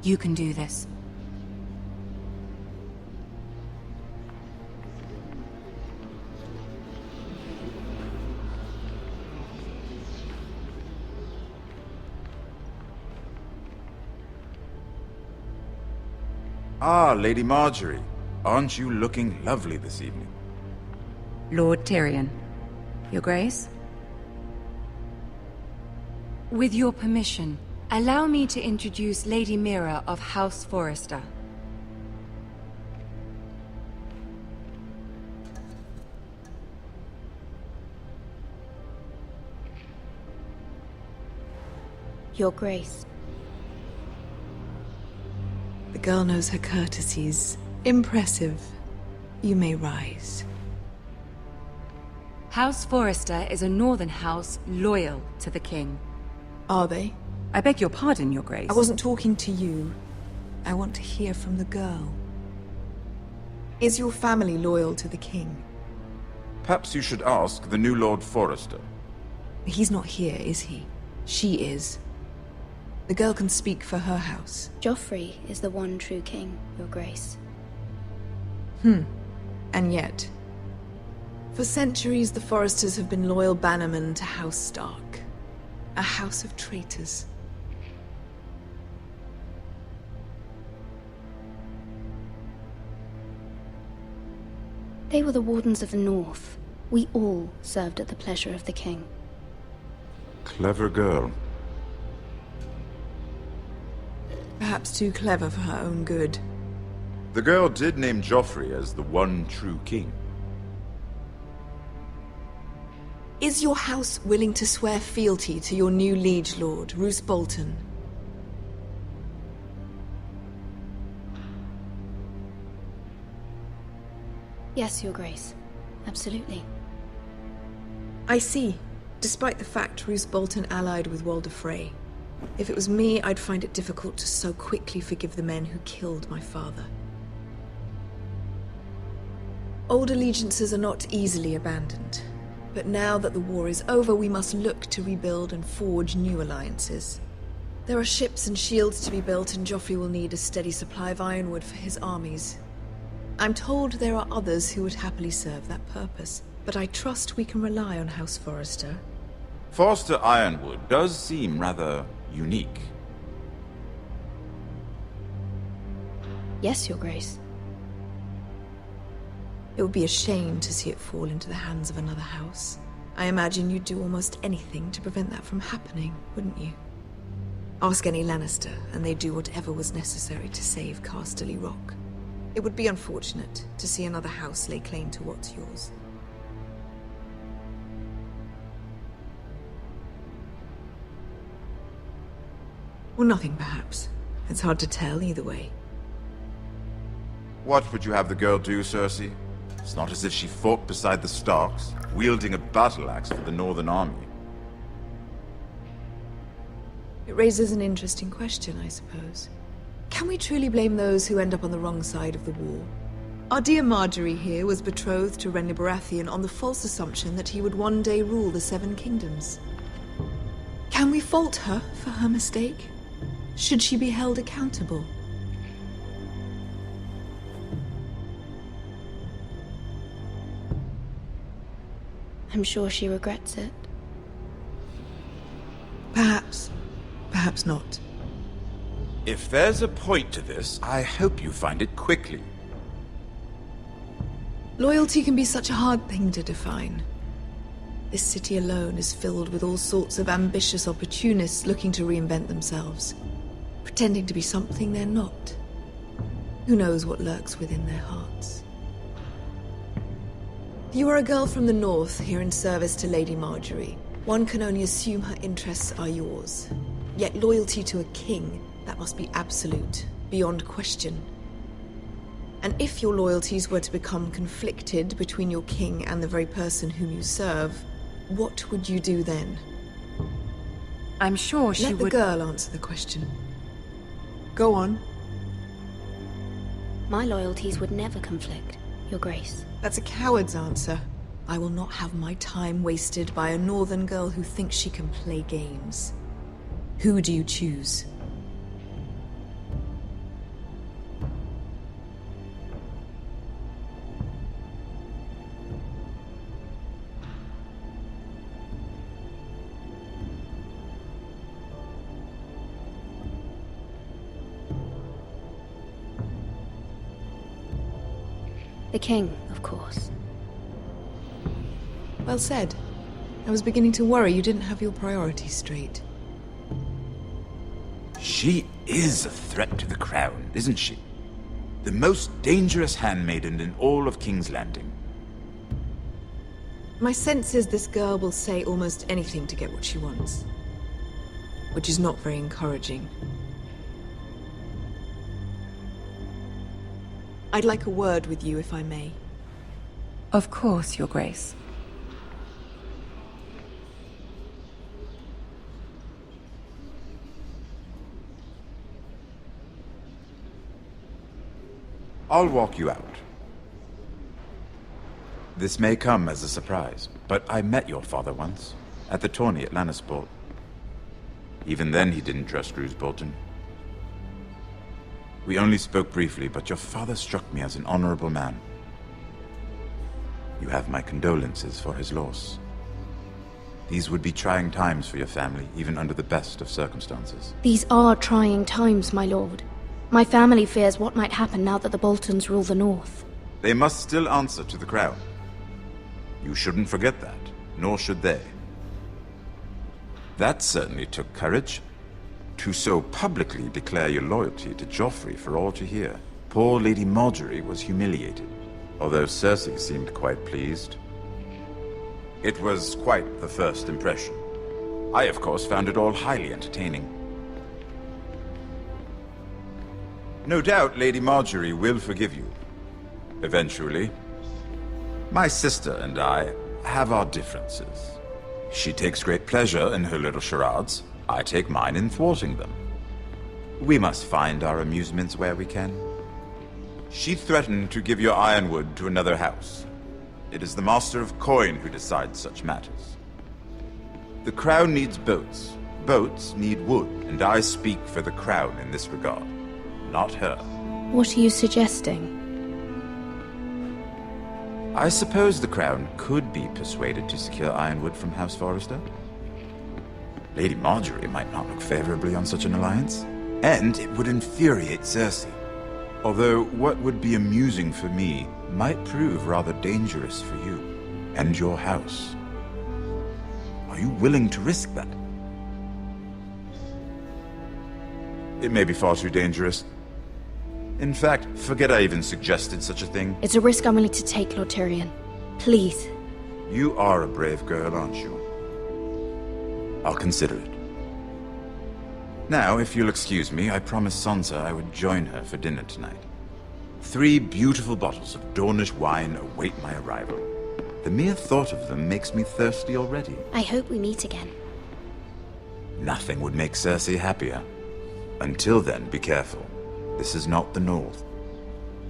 You can do this. Ah, Lady Marjorie. Aren't you looking lovely this evening? Lord Tyrion. Your Grace? With your permission, allow me to introduce Lady Mira of House Forrester. Your Grace. The girl knows her courtesies. Impressive. You may rise. House Forrester is a northern house loyal to the king. Are they? I beg your pardon, Your Grace. I wasn't talking to you. I want to hear from the girl. Is your family loyal to the king? Perhaps you should ask the new Lord Forrester. He's not here, is he? She is. The girl can speak for her house. Joffrey is the one true king, Your Grace. And yet, for centuries the Forresters have been loyal bannermen to House Stark. A house of traitors. They were the Wardens of the North. We all served at the pleasure of the king. Clever girl. Perhaps too clever for her own good. The girl did name Joffrey as the one true king. Is your house willing to swear fealty to your new liege lord, Roose Bolton? Yes, Your Grace. Absolutely. I see. Despite the fact Roose Bolton allied with Walder Frey. If it was me, I'd find it difficult to so quickly forgive the men who killed my father. Old allegiances are not easily abandoned. But now that the war is over, we must look to rebuild and forge new alliances. There are ships and shields to be built, and Joffrey will need a steady supply of ironwood for his armies. I'm told there are others who would happily serve that purpose, but I trust we can rely on House Forrester. Forrester Ironwood does seem rather unique. Yes, Your Grace. It would be a shame to see it fall into the hands of another house. I imagine you'd do almost anything to prevent that from happening, wouldn't you? Ask any Lannister, and they'd do whatever was necessary to save Casterly Rock. It would be unfortunate to see another house lay claim to what's yours. Or nothing, perhaps. It's hard to tell either way. What would you have the girl do, Cersei? It's not as if she fought beside the Starks, wielding a battle axe for the Northern Army. It raises an interesting question, I suppose. Can we truly blame those who end up on the wrong side of the war? Our dear Marjorie here was betrothed to Renly Baratheon on the false assumption that he would one day rule the Seven Kingdoms. Can we fault her for her mistake? Should she be held accountable? I'm sure she regrets it. Perhaps. Perhaps not. If there's a point to this, I hope you find it quickly. Loyalty can be such a hard thing to define. This city alone is filled with all sorts of ambitious opportunists looking to reinvent themselves, pretending to be something they're not. Who knows what lurks within their hearts? You are a girl from the north, here in service to Lady Marjorie. One can only assume her interests are yours. Yet loyalty to a king, that must be absolute, beyond question. And if your loyalties were to become conflicted between your king and the very person whom you serve, what would you do then? I'm sure she would... Let the girl answer the question. Go on. My loyalties would never conflict, Your Grace. That's a coward's answer. I will not have my time wasted by a northern girl who thinks she can play games. Who do you choose? The king, of course. Well said. I was beginning to worry you didn't have your priorities straight. She is a threat to the crown, isn't she? The most dangerous handmaiden in all of King's Landing. My sense is this girl will say almost anything to get what she wants. Which is not very encouraging. I'd like a word with you, if I may. Of course, Your Grace. I'll walk you out. This may come as a surprise, but I met your father once, at the tourney at Lannisters. Even then he didn't trust Roose Bolton. We only spoke briefly, but your father struck me as an honorable man. You have my condolences for his loss. These would be trying times for your family, even under the best of circumstances. These are trying times, my lord. My family fears what might happen now that the Boltons rule the North. They must still answer to the crown. You shouldn't forget that, nor should they. That certainly took courage. To so publicly declare your loyalty to Joffrey for all to hear. Poor Lady Margaery was humiliated, although Cersei seemed quite pleased. It was quite the first impression. I, of course, found it all highly entertaining. No doubt Lady Margaery will forgive you. Eventually. My sister and I have our differences. She takes great pleasure in her little charades. I take mine in thwarting them. We must find our amusements where we can. She threatened to give your ironwood to another house. It is the Master of Coin who decides such matters. The crown needs boats. Boats need wood, and I speak for the crown in this regard. Not her. What are you suggesting? I suppose the crown could be persuaded to secure ironwood from House Forrester. Lady Margaery might not look favorably on such an alliance, and it would infuriate Cersei. Although what would be amusing for me might prove rather dangerous for you and your house. Are you willing to risk that? It may be far too dangerous. In fact, forget I even suggested such a thing. It's a risk I'm willing to take, Lord Tyrion. Please. You are a brave girl, aren't you? I'll consider it. Now, if you'll excuse me, I promised Sansa I would join her for dinner tonight. 3 beautiful bottles of Dornish wine await my arrival. The mere thought of them makes me thirsty already. I hope we meet again. Nothing would make Cersei happier. Until then, be careful. This is not the North.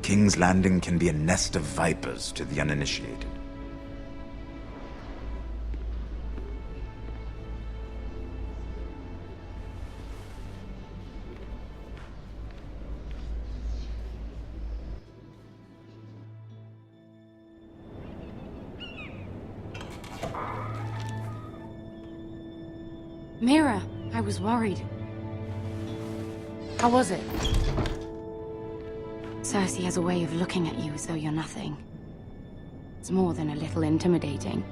King's Landing can be a nest of vipers to the uninitiated. Mira, I was worried. How was it? Cersei has a way of looking at you as though you're nothing. It's more than a little intimidating.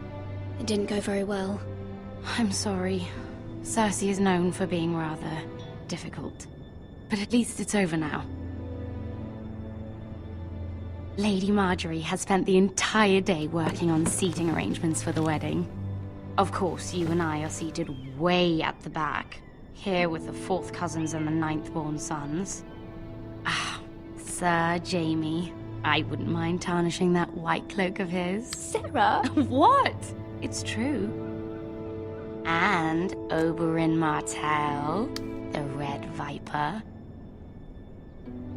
It didn't go very well. I'm sorry. Cersei is known for being rather difficult. But at least it's over now. Lady Margaery has spent the entire day working on seating arrangements for the wedding. Of course, you and I are seated way at the back. Here with the 4th cousins and the 9th-born sons. Ah, Sir Jaime. I wouldn't mind tarnishing that white cloak of his. Sarah! What? It's true. And Oberyn Martell, the Red Viper.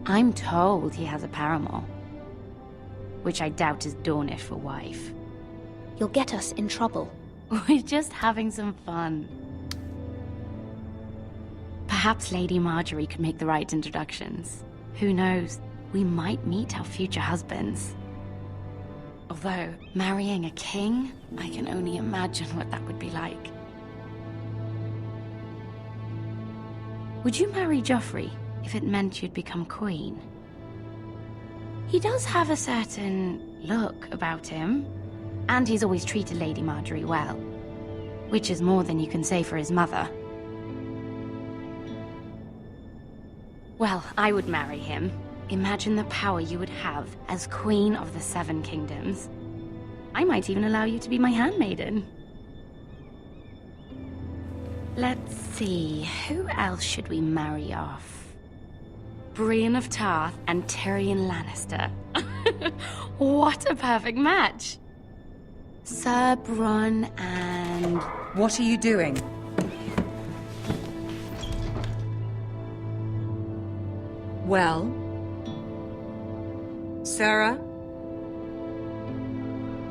I'm told he has a paramour. Which I doubt is Dornish for wife. You'll get us in trouble. We're just having some fun. Perhaps Lady Margaery could make the right introductions. Who knows? We might meet our future husbands. Although, marrying a king, I can only imagine what that would be like. Would you marry Joffrey if it meant you'd become queen? He does have a certain look about him, and he's always treated Lady Marjorie well, which is more than you can say for his mother. Well, I would marry him. Imagine the power you would have as Queen of the Seven Kingdoms. I might even allow you to be my handmaiden. Let's see, who else should we marry off? Brienne of Tarth and Tyrion Lannister. What a perfect match! Sir Bronn and... What are you doing? Well? Sarah?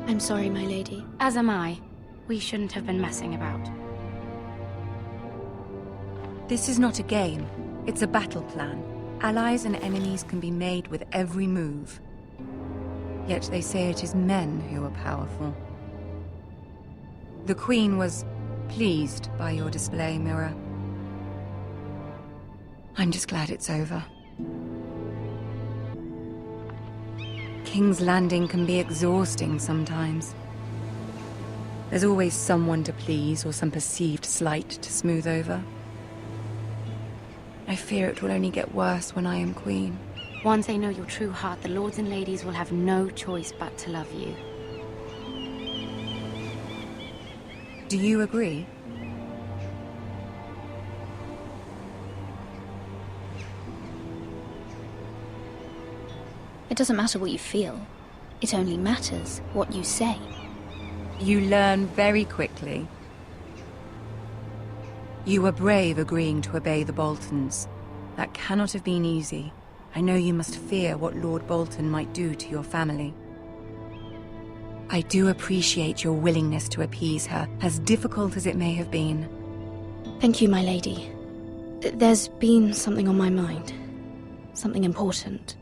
I'm sorry, my lady. As am I. We shouldn't have been messing about. This is not a game. It's a battle plan. Allies and enemies can be made with every move. Yet they say it is men who are powerful. The Queen was pleased by your display, Mira. I'm just glad it's over. King's Landing can be exhausting sometimes. There's always someone to please or some perceived slight to smooth over. I fear it will only get worse when I am queen. Once they know your true heart, the lords and ladies will have no choice but to love you. Do you agree? It doesn't matter what you feel. It only matters what you say. You learn very quickly. You were brave agreeing to obey the Boltons. That cannot have been easy. I know you must fear what Lord Bolton might do to your family. I do appreciate your willingness to appease her, as difficult as it may have been. Thank you, my lady. There's been something on my mind. Something important.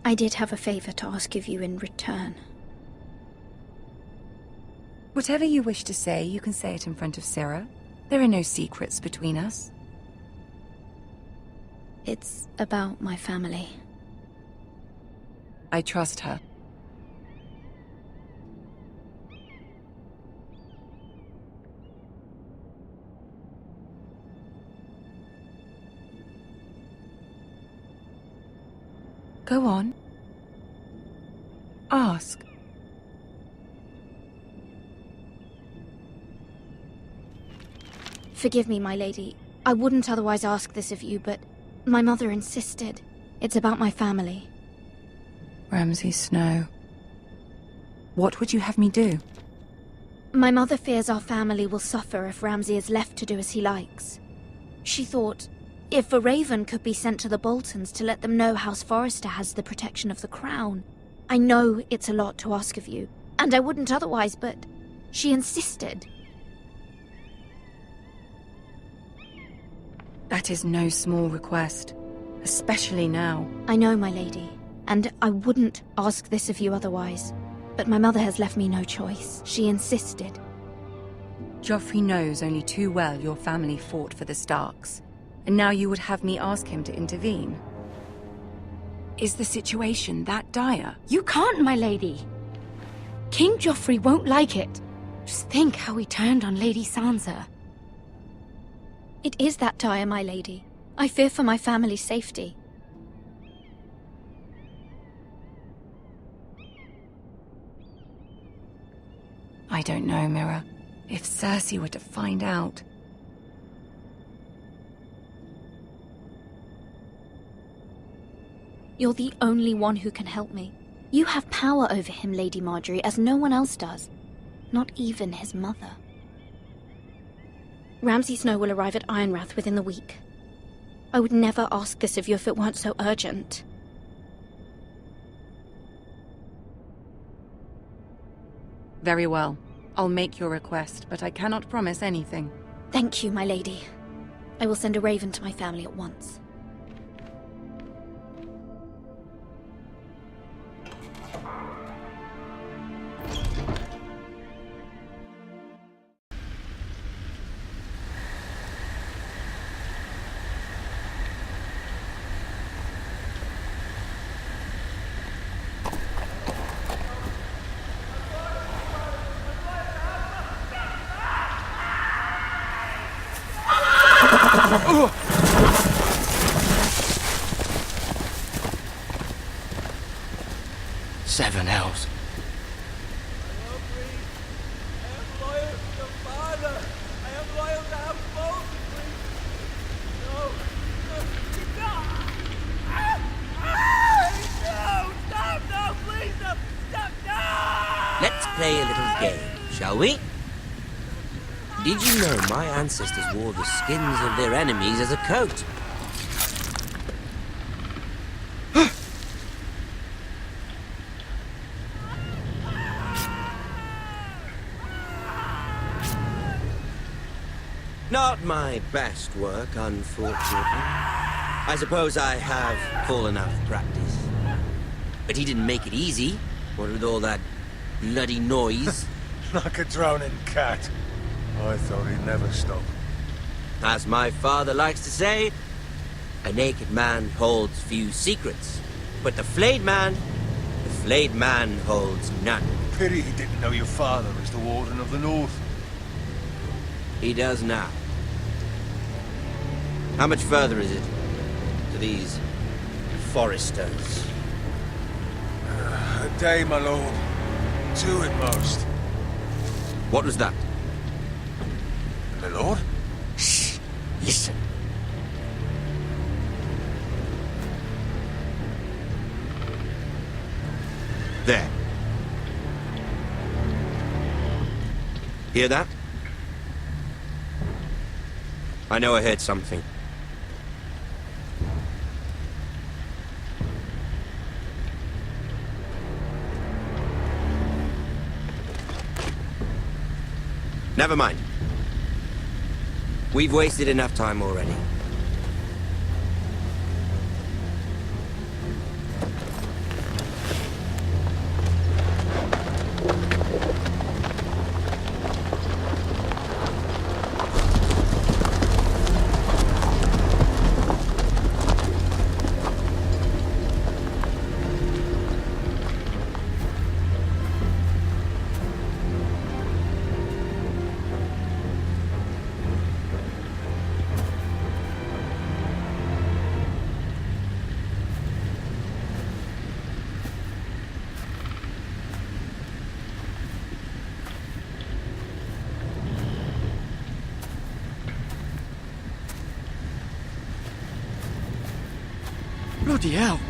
I did have a favor to ask of you in return. Whatever you wish to say, you can say it in front of Sarah. There are no secrets between us. It's about my family. I trust her. Go on. Ask. Forgive me, my lady. I wouldn't otherwise ask this of you, but my mother insisted. It's about my family. Ramsay Snow. What would you have me do? My mother fears our family will suffer if Ramsay is left to do as he likes. She thought, if a raven could be sent to the Boltons to let them know House Forrester has the protection of the crown. I know it's a lot to ask of you, and I wouldn't otherwise, but she insisted. That is no small request, especially now. I know, my lady, and I wouldn't ask this of you otherwise, but my mother has left me no choice. She insisted. Joffrey knows only too well your family fought for the Starks, and now you would have me ask him to intervene. Is the situation that dire? You can't, my lady. King Joffrey won't like it. Just think how he turned on Lady Sansa. It is that dire, my lady. I fear for my family's safety. I don't know, Mira. If Cersei were to find out... You're the only one who can help me. You have power over him, Lady Marjorie, as no one else does. Not even his mother. Ramsay Snow will arrive at Ironrath within the week. I would never ask this of you if it weren't so urgent. Very well. I'll make your request, but I cannot promise anything. Thank you, my lady. I will send a raven to my family at once. Seven hells. Let's play a little game, shall we? Did you know my ancestors wore the skins of their enemies as a coat? Not my best work, unfortunately. I suppose I have fallen out of practice. But he didn't make it easy, what with all that bloody noise. Like a droning cat. I thought he'd never stop. As my father likes to say, a naked man holds few secrets. But the flayed man holds none. Pity he didn't know your father was the Warden of the North. He does now. How much further is it to these Forresters? A day, my lord. 2 at most. What was that? My lord? Shh! Listen. There. Hear that? I know I heard something. Never mind. We've wasted enough time already. Bloody hell.